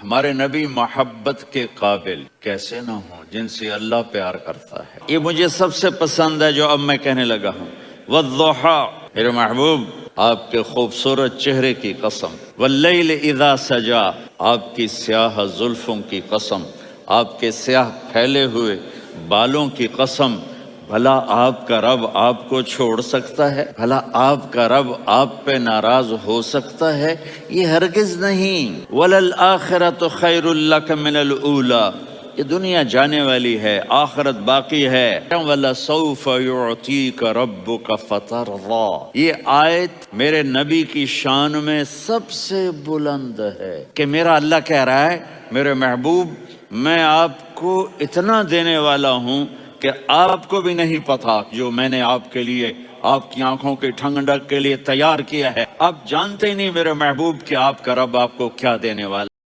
ہمارے نبی محبت کے قابل کیسے نہ ہوں جن سے اللہ پیار کرتا ہے۔ یہ مجھے سب سے پسند ہے جو اب میں کہنے لگا ہوں۔ والضحیٰ، میرے محبوب آپ کے خوبصورت چہرے کی قسم، واللیل اذا سجا، آپ کی سیاہ زلفوں کی قسم، آپ کے سیاہ پھیلے ہوئے بالوں کی قسم، بھلا آپ کا رب آپ کو چھوڑ سکتا ہے؟ بھلا آپ کا رب آپ پہ ناراض ہو سکتا ہے؟ یہ ہرگز نہیں۔ وَلَلْآخِرَةُ خَيْرٌ لَكَ مِنَ الْأُولَىٰ، یہ دنیا جانے والی ہے، آخرت باقی ہے۔ وَلَسَوْفَ يُعْطِيكَ رَبُّكَ فَتَرْضَىٰ، یہ آیت میرے نبی کی شان میں سب سے بلند ہے کہ میرا اللہ کہہ رہا ہے میرے محبوب میں آپ کو اتنا دینے والا ہوں کہ آپ کو بھی نہیں پتا جو میں نے آپ کے لیے، آپ کی آنکھوں کی ٹھنڈک کے لیے تیار کیا ہے۔ آپ جانتے ہی نہیں میرے محبوب کہ آپ کا رب آپ کو کیا دینے والا